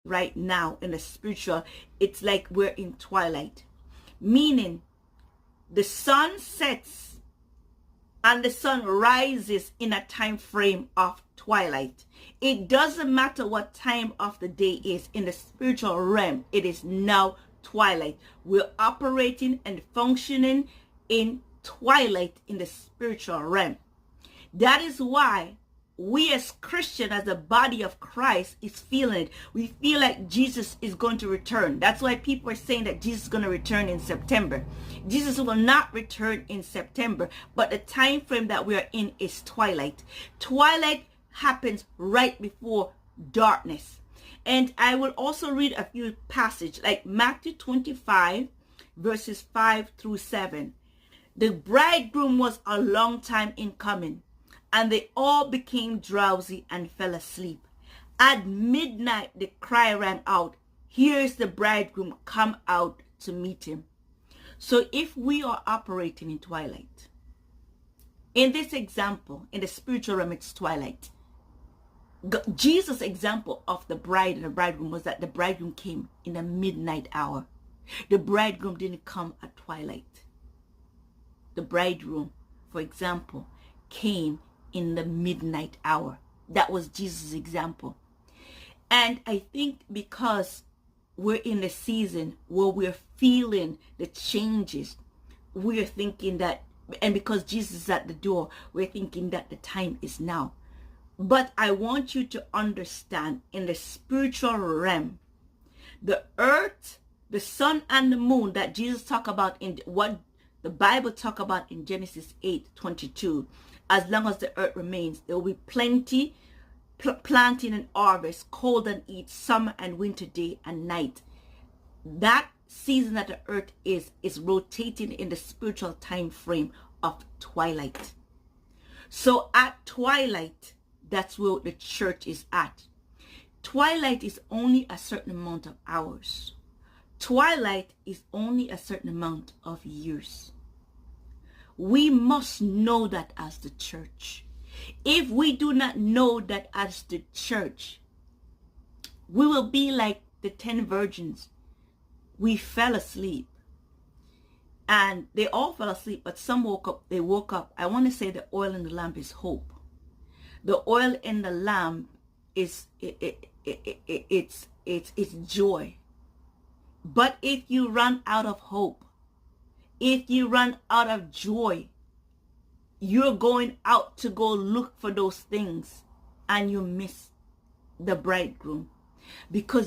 right now in the spiritual, it's like we're in twilight, meaning the sun sets and the sun rises in a time frame of twilight. It doesn't matter what time of the day is. In the spiritual realm, it is now twilight. We're operating and functioning in twilight in the spiritual realm. That is why we as Christians, as the body of Christ, is feeling it. We feel like Jesus is going to return. That's why people are saying that Jesus is going to return in September. Jesus will not return in September, but the time frame that we are in is twilight. Twilight happens right before darkness. And I will also read a few passages like Matthew 25 verses 5 through 7. The bridegroom was a long time in coming, and they all became drowsy and fell asleep. At midnight, the cry rang out, "Here's the bridegroom, come out to meet him." So if we are operating in twilight, in this example, in the spiritual realm, it's twilight. Jesus' example of the bride and the bridegroom was that the bridegroom came in the midnight hour. The bridegroom didn't come at twilight. The bridegroom, for example, came in the midnight hour. That was Jesus' example. And I think because we're in the season where we're feeling the changes, we're thinking that, and because Jesus is at the door, we're thinking that the time is now. But I want you to understand, in the spiritual realm, the earth, the sun and the moon that Jesus talked about in what the Bible talk about in Genesis 8:22, as long as the earth remains, there will be plenty, planting and harvest, cold and heat, summer and winter, day and night. That season that the earth is rotating in the spiritual time frame of twilight. So at twilight, that's where the church is at. Twilight is only a certain amount of hours. Twilight is only a certain amount of years. We must know that as the church. If we do not know that as the church, we will be like the 10 virgins. We fell asleep. And they all fell asleep, but some woke up. They woke up. I want to say the oil in the lamp is hope. The oil in the lamp is it's joy. But if you run out of hope, if you run out of joy, you're going out to go look for those things and you miss the bridegroom, because